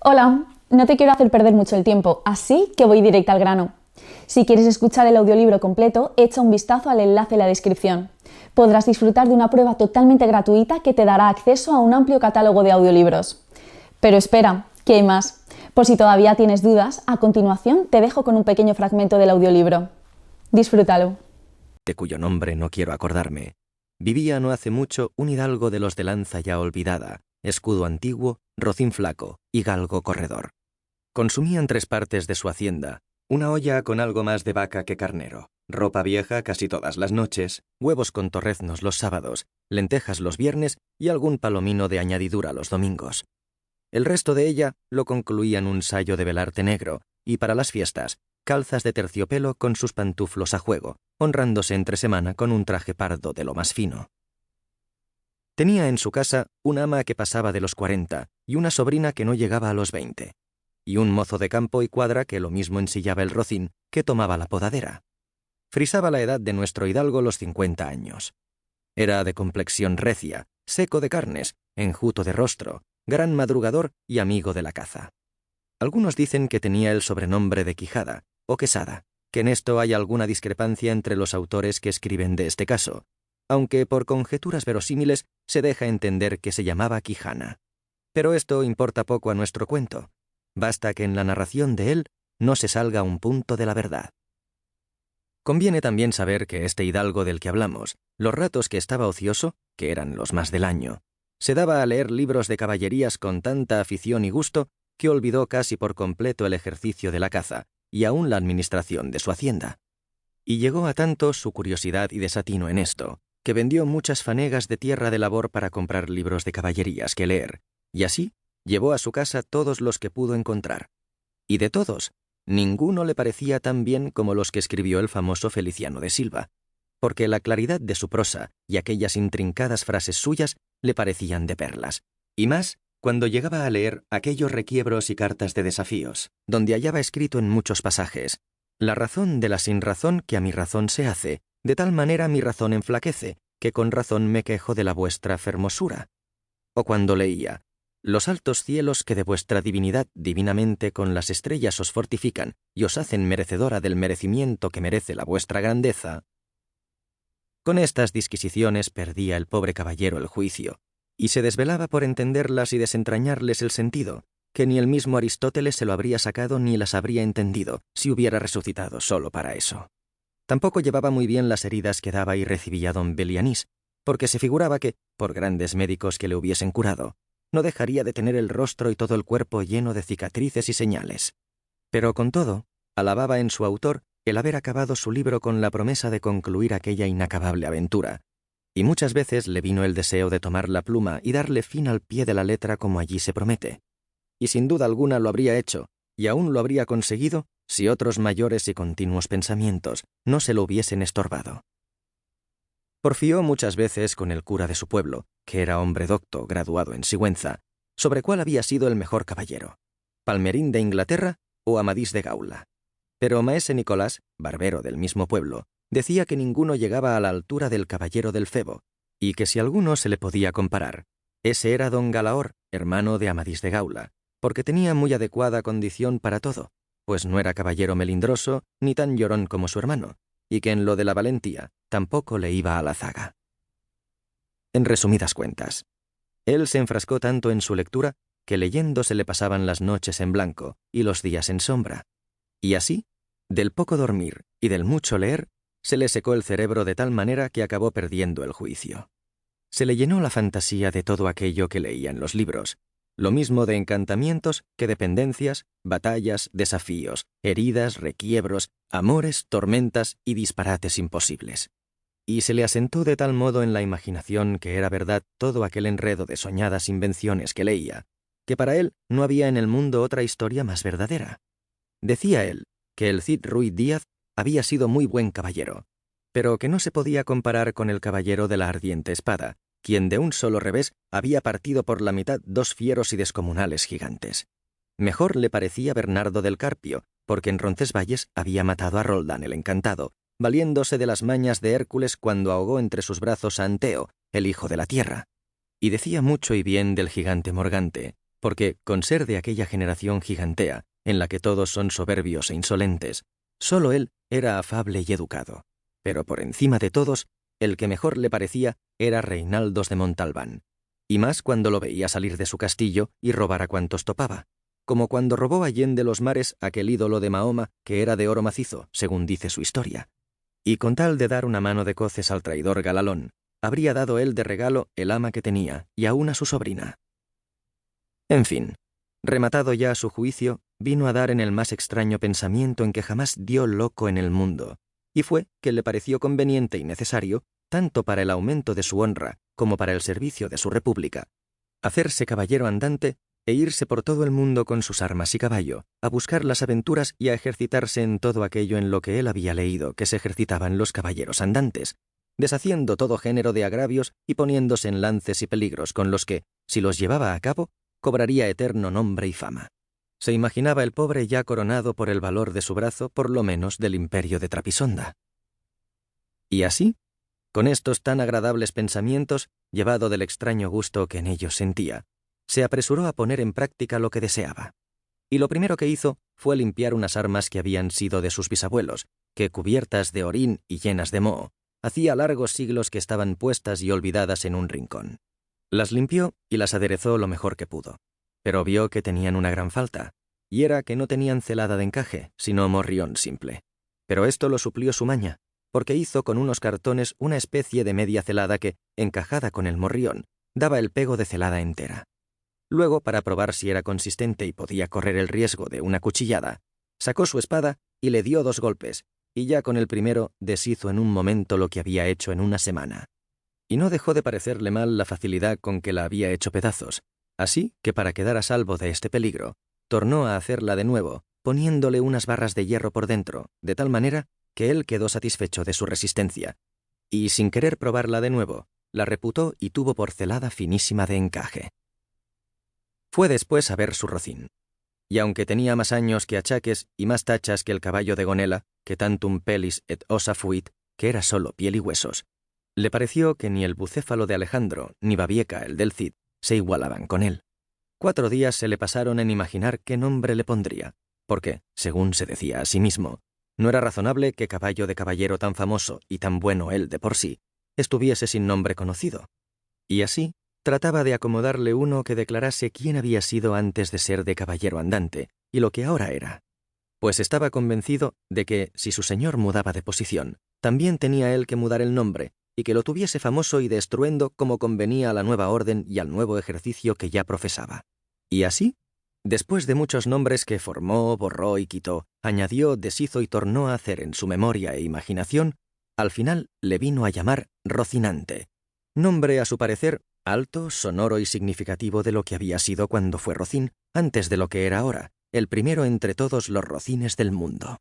Hola, no te quiero hacer perder mucho el tiempo, así que voy directa al grano. Si quieres escuchar el audiolibro completo, echa un vistazo al enlace en la descripción. Podrás disfrutar de una prueba totalmente gratuita que te dará acceso a un amplio catálogo de audiolibros. Pero espera, que hay más. Por si todavía tienes dudas, a continuación te dejo con un pequeño fragmento del audiolibro. Disfrútalo. De cuyo nombre no quiero acordarme, vivía no hace mucho un hidalgo de los de lanza ya olvidada, escudo antiguo, rocín flaco y galgo corredor. Consumían 3 partes de su hacienda, una olla con algo más de vaca que carnero, ropa vieja casi todas las noches, huevos con torreznos los sábados, lentejas los viernes y algún palomino de añadidura los domingos. El resto de ella lo concluían un sayo de velarte negro y, para las fiestas, calzas de terciopelo con sus pantuflos a juego, honrándose entre semana con un traje pardo de lo más fino. Tenía en su casa una ama que pasaba de los 40 y una sobrina que no llegaba a los 20, y un mozo de campo y cuadra que lo mismo ensillaba el rocín que tomaba la podadera. Frisaba la edad de nuestro hidalgo los 50 años. Era de complexión recia, seco de carnes, enjuto de rostro, gran madrugador y amigo de la caza. Algunos dicen que tenía el sobrenombre de Quijada o Quesada, que en esto hay alguna discrepancia entre los autores que escriben de este caso, aunque por conjeturas verosímiles se deja entender que se llamaba Quijana. Pero esto importa poco a nuestro cuento. Basta que en la narración de él no se salga un punto de la verdad. Conviene también saber que este hidalgo del que hablamos, los ratos que estaba ocioso, que eran los más del año, se daba a leer libros de caballerías con tanta afición y gusto que olvidó casi por completo el ejercicio de la caza y aún la administración de su hacienda. Y llegó a tanto su curiosidad y desatino en esto, que vendió muchas fanegas de tierra de labor para comprar libros de caballerías que leer, y así llevó a su casa todos los que pudo encontrar. Y de todos, ninguno le parecía tan bien como los que escribió el famoso Feliciano de Silva, porque la claridad de su prosa y aquellas intrincadas frases suyas le parecían de perlas, y más cuando llegaba a leer aquellos requiebros y cartas de desafíos, donde hallaba escrito en muchos pasajes: la razón de la sinrazón que a mi razón se hace, de tal manera mi razón enflaquece, que con razón me quejo de la vuestra fermosura. O cuando leía: los altos cielos que de vuestra divinidad divinamente con las estrellas os fortifican y os hacen merecedora del merecimiento que merece la vuestra grandeza. Con estas disquisiciones perdía el pobre caballero el juicio, y se desvelaba por entenderlas y desentrañarles el sentido, que ni el mismo Aristóteles se lo habría sacado ni las habría entendido si hubiera resucitado solo para eso. Tampoco llevaba muy bien las heridas que daba y recibía don Belianís, porque se figuraba que, por grandes médicos que le hubiesen curado, no dejaría de tener el rostro y todo el cuerpo lleno de cicatrices y señales. Pero con todo, alababa en su autor el haber acabado su libro con la promesa de concluir aquella inacabable aventura, y muchas veces le vino el deseo de tomar la pluma y darle fin al pie de la letra como allí se promete. Y sin duda alguna lo habría hecho, y aún lo habría conseguido, si otros mayores y continuos pensamientos no se lo hubiesen estorbado. Porfió muchas veces con el cura de su pueblo, que era hombre docto, graduado en Sigüenza, sobre cuál había sido el mejor caballero, Palmerín de Inglaterra o Amadís de Gaula. Pero maese Nicolás, barbero del mismo pueblo, decía que ninguno llegaba a la altura del caballero del Febo, y que si alguno se le podía comparar, ese era don Galaor, hermano de Amadís de Gaula, porque tenía muy adecuada condición para todo, pues no era caballero melindroso ni tan llorón como su hermano, y que en lo de la valentía tampoco le iba a la zaga. En resumidas cuentas, él se enfrascó tanto en su lectura que leyendo se le pasaban las noches en blanco y los días en sombra, y así, del poco dormir y del mucho leer, se le secó el cerebro de tal manera que acabó perdiendo el juicio. Se le llenó la fantasía de todo aquello que leía en los libros, lo mismo de encantamientos que de pendencias, batallas, desafíos, heridas, requiebros, amores, tormentas y disparates imposibles. Y se le asentó de tal modo en la imaginación que era verdad todo aquel enredo de soñadas invenciones que leía, que para él no había en el mundo otra historia más verdadera. Decía él que el Cid Ruy Díaz había sido muy buen caballero, pero que no se podía comparar con el caballero de la ardiente espada, quien de un solo revés había partido por la mitad 2 fieros y descomunales gigantes. Mejor le parecía Bernardo del Carpio, porque en Roncesvalles había matado a Roldán el Encantado, valiéndose de las mañas de Hércules cuando ahogó entre sus brazos a Anteo, el hijo de la tierra. Y decía mucho y bien del gigante Morgante, porque, con ser de aquella generación gigantea, en la que todos son soberbios e insolentes, solo él era afable y educado. Pero por encima de todos, el que mejor le parecía era Reinaldos de Montalbán, y más cuando lo veía salir de su castillo y robar a cuantos topaba, como cuando robó allende los mares aquel ídolo de Mahoma que era de oro macizo, según dice su historia. Y con tal de dar una mano de coces al traidor Galalón, habría dado él de regalo el ama que tenía y aún a su sobrina. En fin, rematado ya su juicio, vino a dar en el más extraño pensamiento en que jamás dio loco en el mundo, y fue que le pareció conveniente y necesario, tanto para el aumento de su honra como para el servicio de su república, hacerse caballero andante e irse por todo el mundo con sus armas y caballo, a buscar las aventuras y a ejercitarse en todo aquello en lo que él había leído que se ejercitaban los caballeros andantes, deshaciendo todo género de agravios y poniéndose en lances y peligros con los que, si los llevaba a cabo, cobraría eterno nombre y fama. Se imaginaba el pobre ya coronado por el valor de su brazo, por lo menos del imperio de Trapisonda. Y así, con estos tan agradables pensamientos, llevado del extraño gusto que en ellos sentía, se apresuró a poner en práctica lo que deseaba. Y lo primero que hizo fue limpiar unas armas que habían sido de sus bisabuelos, que, cubiertas de orín y llenas de moho, hacía largos siglos que estaban puestas y olvidadas en un rincón. Las limpió y las aderezó lo mejor que pudo, pero vio que tenían una gran falta, y era que no tenían celada de encaje, sino morrión simple. Pero esto lo suplió su maña, porque hizo con unos cartones una especie de media celada que, encajada con el morrión, daba el pego de celada entera. Luego, para probar si era consistente y podía correr el riesgo de una cuchillada, sacó su espada y le dio 2 golpes, y ya con el primero deshizo en un momento lo que había hecho en una semana. Y no dejó de parecerle mal la facilidad con que la había hecho pedazos, así que para quedar a salvo de este peligro, tornó a hacerla de nuevo, poniéndole unas barras de hierro por dentro, de tal manera que él quedó satisfecho de su resistencia, y sin querer probarla de nuevo, la reputó y tuvo por celada finísima de encaje. Fue después a ver su rocín, y aunque tenía más años que achaques y más tachas que el caballo de Gonela, que tantum pellis et ossa fuit, que era solo piel y huesos, le pareció que ni el bucéfalo de Alejandro ni Babieca, el del Cid, se igualaban con él. 4 días se le pasaron en imaginar qué nombre le pondría, porque, según se decía a sí mismo, no era razonable que caballo de caballero tan famoso y tan bueno él de por sí, estuviese sin nombre conocido. Y así trataba de acomodarle uno que declarase quién había sido antes de ser de caballero andante y lo que ahora era. Pues estaba convencido de que, si su señor mudaba de posición, también tenía él que mudar el nombre, y que lo tuviese famoso y de estruendo como convenía a la nueva orden y al nuevo ejercicio que ya profesaba. Y así, después de muchos nombres que formó, borró y quitó, añadió, deshizo y tornó a hacer en su memoria e imaginación, al final le vino a llamar Rocinante, nombre a su parecer alto, sonoro y significativo de lo que había sido cuando fue rocín, antes de lo que era ahora, el primero entre todos los rocines del mundo.